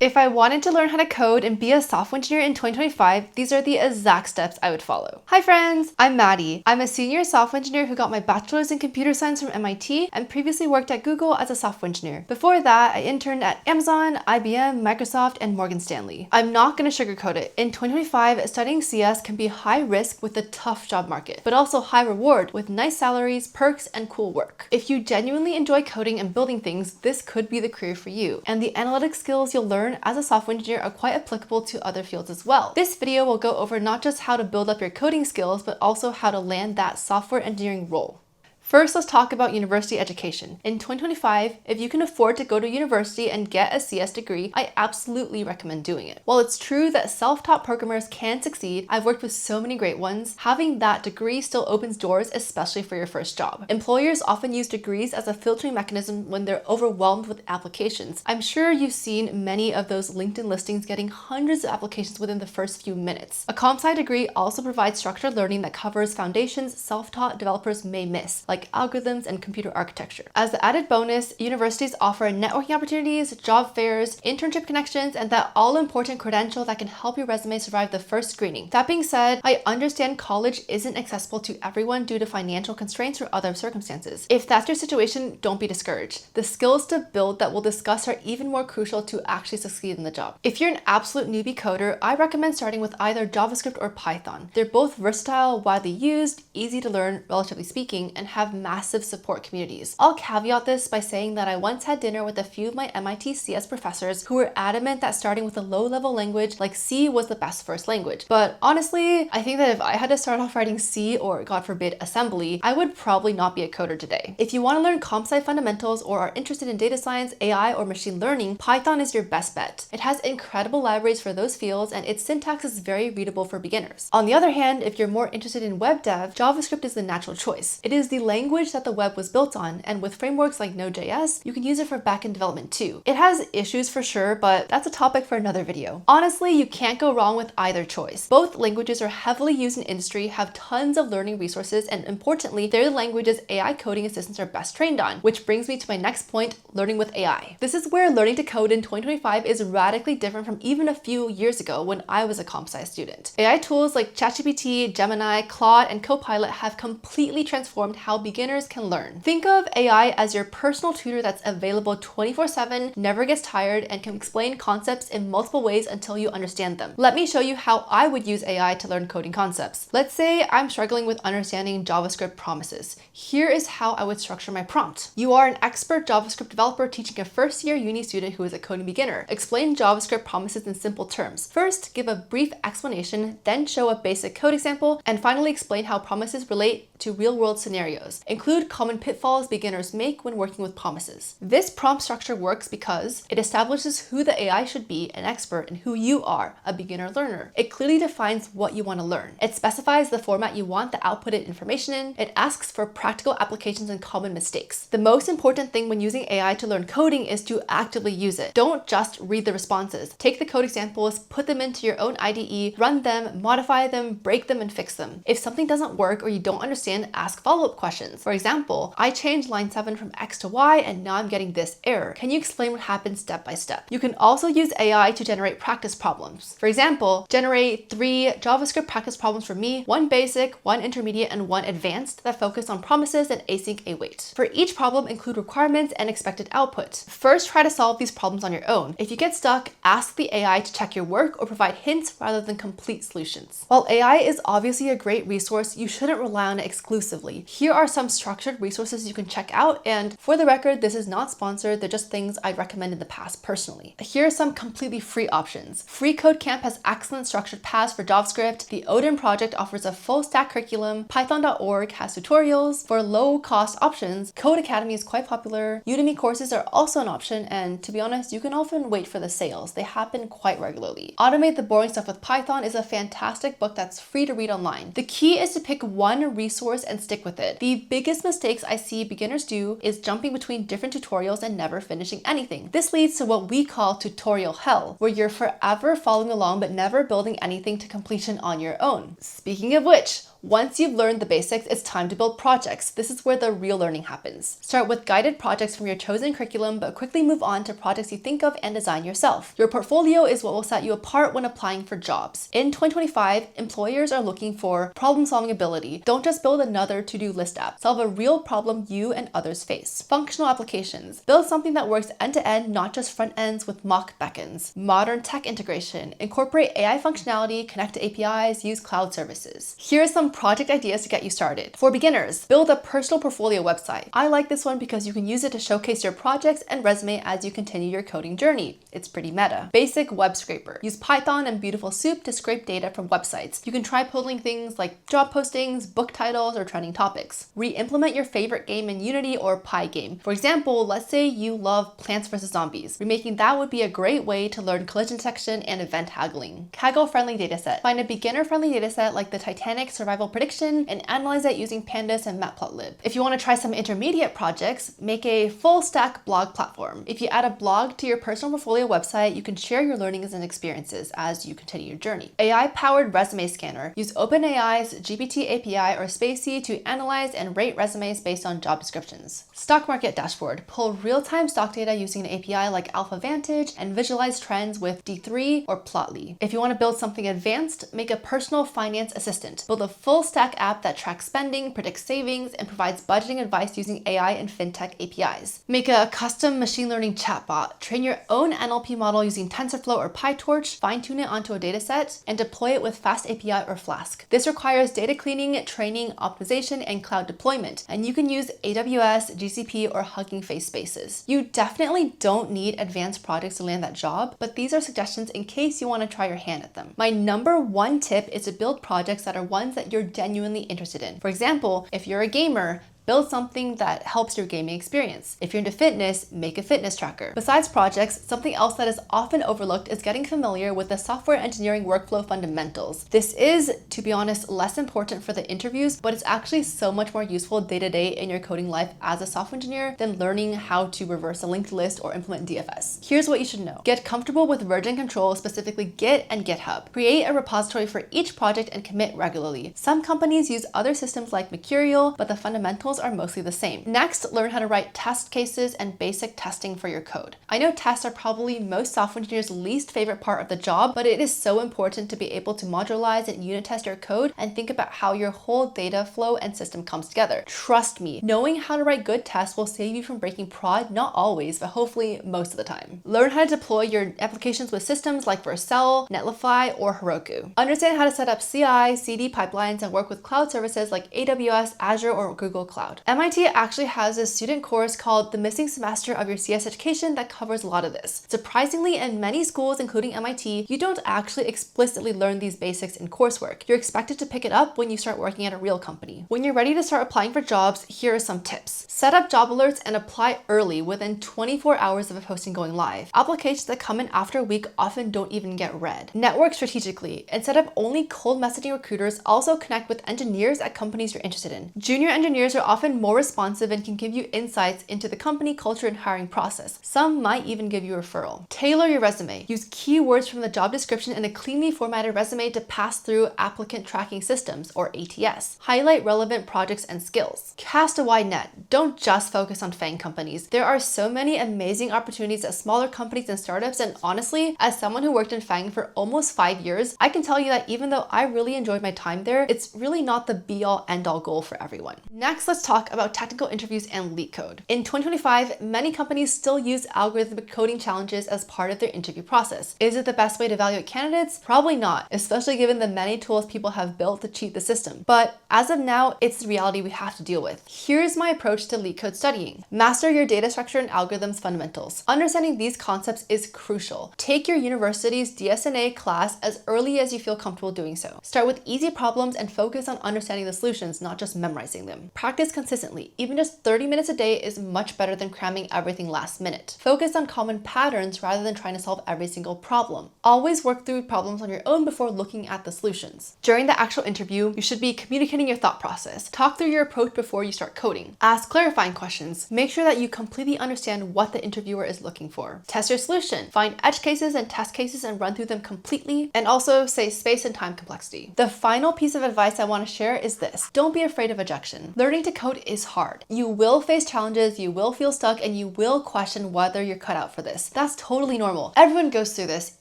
If I wanted to learn how to code and be a software engineer in 2025, these are the exact steps I would follow. Hi friends, I'm Maddie. I'm a senior software engineer who got my bachelor's in computer science from MIT and previously worked at Google as a software engineer. Before that, I interned at Amazon, IBM, Microsoft, and Morgan Stanley. I'm not going to sugarcoat it. In 2025, studying CS can be high risk with a tough job market, but also high reward with nice salaries, perks, and cool work. If you genuinely enjoy coding and building things, this could be the career for you. And the analytic skills you'll learn as a software engineer are quite applicable to other fields as well. This video will go over not just how to build up your coding skills, but also how to land that software engineering role. First, let's talk about university education. In 2025, if you can afford to go to university and get a CS degree, I absolutely recommend doing it. While it's true that self-taught programmers can succeed, I've worked with so many great ones, having that degree still opens doors, especially for your first job. Employers often use degrees as a filtering mechanism when they're overwhelmed with applications. I'm sure you've seen many of those LinkedIn listings getting hundreds of applications within the first few minutes. A comp sci degree also provides structured learning that covers foundations self-taught developers may miss, like algorithms and computer architecture. As the added bonus, universities offer networking opportunities, job fairs, internship connections, and that all-important credential that can help your resume survive the first screening. That being said, I understand college isn't accessible to everyone due to financial constraints or other circumstances. If that's your situation, don't be discouraged. The skills to build that we'll discuss are even more crucial to actually succeed in the job. If you're an absolute newbie coder, I recommend starting with either JavaScript or Python. They're both versatile, widely used, easy to learn, relatively speaking, and have massive support communities. I'll caveat this by saying that I once had dinner with a few of my MIT CS professors who were adamant that starting with a low-level language like C was the best first language. But honestly, I think that if I had to start off writing C or, God forbid, assembly, I would probably not be a coder today. If you want to learn comp sci fundamentals or are interested in data science, AI, or machine learning, Python is your best bet. It has incredible libraries for those fields and its syntax is very readable for beginners. On the other hand, if you're more interested in web dev, JavaScript is the natural choice. It is the language that the web was built on, and with frameworks like Node.js, you can use it for backend development too. It has issues for sure, but that's a topic for another video. Honestly, you can't go wrong with either choice. Both languages are heavily used in industry, have tons of learning resources, and importantly, they're the languages AI coding assistants are best trained on, which brings me to my next point, learning with AI. This is where learning to code in 2025 is radically different from even a few years ago when I was a comp sci student. AI tools like ChatGPT, Gemini, Claude, and Copilot have completely transformed how beginners can learn. Think of AI as your personal tutor that's available 24/7, never gets tired, and can explain concepts in multiple ways until you understand them. Let me show you how I would use AI to learn coding concepts. Let's say I'm struggling with understanding JavaScript promises. Here is how I would structure my prompt. You are an expert JavaScript developer teaching a first-year uni student who is a coding beginner. Explain JavaScript promises in simple terms. First, give a brief explanation, then show a basic code example, and finally explain how promises relate to real-world scenarios. Include common pitfalls beginners make when working with promises. This prompt structure works because it establishes who the AI should be, an expert, and who you are, a beginner learner. It clearly defines what you want to learn. It specifies the format you want the outputted information in. It asks for practical applications and common mistakes. The most important thing when using AI to learn coding is to actively use it. Don't just read the responses. Take the code examples, put them into your own IDE, run them, modify them, break them, and fix them. If something doesn't work or you don't understand, ask follow-up questions. For example, I changed line 7 from X to Y and now I'm getting this error. Can you explain what happened step by step? You can also use AI to generate practice problems. For example, generate 3 JavaScript practice problems for me, 1 basic, 1 intermediate, and 1 advanced that focus on promises and async await. For each problem, include requirements and expected output. First, try to solve these problems on your own. If you get stuck, ask the AI to check your work or provide hints rather than complete solutions. While AI is obviously a great resource, you shouldn't rely on it exclusively. Here are some structured resources you can check out, and for the record, this is not sponsored, they're just things I've recommended in the past personally. Here are some completely free options. FreeCodeCamp has excellent structured paths for JavaScript. The Odin project offers a full stack curriculum. Python.org has tutorials. For low cost options, Code Academy is quite popular. Udemy courses are also an option, and to be honest, you can often wait for the sales. They happen quite regularly. Automate the Boring Stuff with Python is a fantastic book that's free to read online. The key is to pick one resource and stick with it. The biggest mistakes I see beginners do is jumping between different tutorials and never finishing anything. This leads to what we call tutorial hell, where you're forever following along but never building anything to completion on your own. Speaking of which, Once you've learned the basics, it's time to build projects. This is where the real learning happens. Start with guided projects from your chosen curriculum, but quickly move on to projects you think of and design yourself. Your portfolio is what will set you apart when applying for jobs. In 2025, employers are looking for problem-solving ability. Don't just build another to-do list app. Solve a real problem you and others face. Functional applications. Build something that works end-to-end, not just front ends with mock backends. Modern tech integration. Incorporate AI functionality, connect to APIs, use cloud services. Here are some project ideas to get you started. For beginners, build a personal portfolio website. I like this one because you can use it to showcase your projects and resume as you continue your coding journey. It's pretty meta. Basic web scraper. Use Python and Beautiful Soup to scrape data from websites. You can try pulling things like job postings, book titles, or trending topics. Re-implement your favorite game in Unity or Pygame. For example, let's say you love Plants vs. Zombies. Remaking that would be a great way to learn collision detection and event haggling. Kaggle-friendly dataset. Find a beginner-friendly dataset like the Titanic survival prediction and analyze it using pandas and matplotlib. If you want to try some intermediate projects, make a full-stack blog platform. If you add a blog to your personal portfolio website, you can share your learnings and experiences as you continue your journey. AI-powered resume scanner. Use OpenAI's GPT API or Spacey to analyze and rate resumes based on job descriptions. Stock market dashboard. Pull real-time stock data using an API like AlphaVantage and visualize trends with D3 or Plotly. If you want to build something advanced, make a personal finance assistant. Build a full-stack app that tracks spending, predicts savings, and provides budgeting advice using AI and fintech APIs. Make a custom machine learning chatbot. Train your own NLP model using TensorFlow or PyTorch, fine-tune it onto a dataset, and deploy it with Fast API or Flask. This requires data cleaning, training, optimization, and cloud deployment, and you can use AWS, GCP, or Hugging Face spaces. You definitely don't need advanced projects to land that job, but these are suggestions in case you want to try your hand at them. My number one tip is to build projects that are ones that you're genuinely interested in. For example, if you're a gamer, build something that helps your gaming experience. If you're into fitness, make a fitness tracker. Besides projects, something else that is often overlooked is getting familiar with the software engineering workflow fundamentals. This is, to be honest, less important for the interviews, but it's actually so much more useful day to day in your coding life as a software engineer than learning how to reverse a linked list or implement DFS. Here's what you should know. Get comfortable with version control, specifically Git and GitHub. Create a repository for each project and commit regularly. Some companies use other systems like Mercurial, but the fundamentals are mostly the same. Next, learn how to write test cases and basic testing for your code. I know tests are probably most software engineers' least favorite part of the job, but it is so important to be able to modularize and unit test your code and think about how your whole data flow and system comes together. Trust me, knowing how to write good tests will save you from breaking prod, not always, but hopefully most of the time. Learn how to deploy your applications with systems like Vercel, Netlify, or Heroku. Understand how to set up CI, CD pipelines, and work with cloud services like AWS, Azure, or Google Cloud. MIT actually has a student course called The Missing Semester of Your CS Education that covers a lot of this. Surprisingly, in many schools, including MIT, you don't actually explicitly learn these basics in coursework. You're expected to pick it up when you start working at a real company. When you're ready to start applying for jobs, here are some tips. Set up job alerts and apply early within 24 hours of a posting going live. Applications that come in after a week often don't even get read. Network strategically. Instead of only cold messaging recruiters, also connect with engineers at companies you're interested in. Junior engineers are often more responsive and can give you insights into the company culture and hiring process. Some might even give you a referral. Tailor your resume. Use keywords from the job description in a cleanly formatted resume to pass through applicant tracking systems, or ATS. Highlight relevant projects and skills. Cast a wide net. Don't just focus on FAANG companies. There are so many amazing opportunities at smaller companies and startups, and honestly, as someone who worked in FAANG for almost 5 years, I can tell you that even though I really enjoyed my time there, it's really not the be-all end-all goal for everyone. Next, let's talk about technical interviews and LeetCode. In 2025, many companies still use algorithmic coding challenges as part of their interview process. Is it the best way to evaluate candidates? Probably not, especially given the many tools people have built to cheat the system. But as of now, it's the reality we have to deal with. Here's my approach to LeetCode studying. Master your data structure and algorithms fundamentals. Understanding these concepts is crucial. Take your university's DSNA class as early as you feel comfortable doing so. Start with easy problems and focus on understanding the solutions, not just memorizing them. Practice consistently. Even just 30 minutes a day is much better than cramming everything last minute. Focus on common patterns rather than trying to solve every single problem. Always work through problems on your own before looking at the solutions. During the actual interview, you should be communicating your thought process. Talk through your approach before you start coding. Ask clarifying questions. Make sure that you completely understand what the interviewer is looking for. Test your solution. Find edge cases and test cases and run through them completely. And also say space and time complexity. The final piece of advice I want to share is this. Don't be afraid of rejection. Learning to code is hard. You will face challenges, you will feel stuck, and you will question whether you're cut out for this. That's totally normal. Everyone goes through this,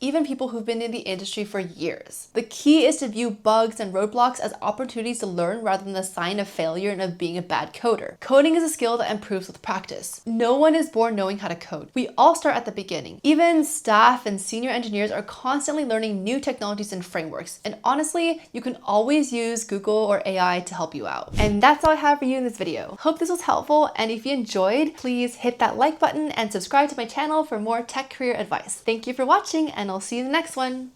even people who've been in the industry for years. The key is to view bugs and roadblocks as opportunities to learn rather than a sign of failure and of being a bad coder. Coding is a skill that improves with practice. No one is born knowing how to code. We all start at the beginning. Even staff and senior engineers are constantly learning new technologies and frameworks. And honestly, you can always use Google or AI to help you out. And that's all I have for you in this video. Hope this was helpful, and if you enjoyed, please hit that like button and subscribe to my channel for more tech career advice. Thank you for watching, and I'll see you in the next one.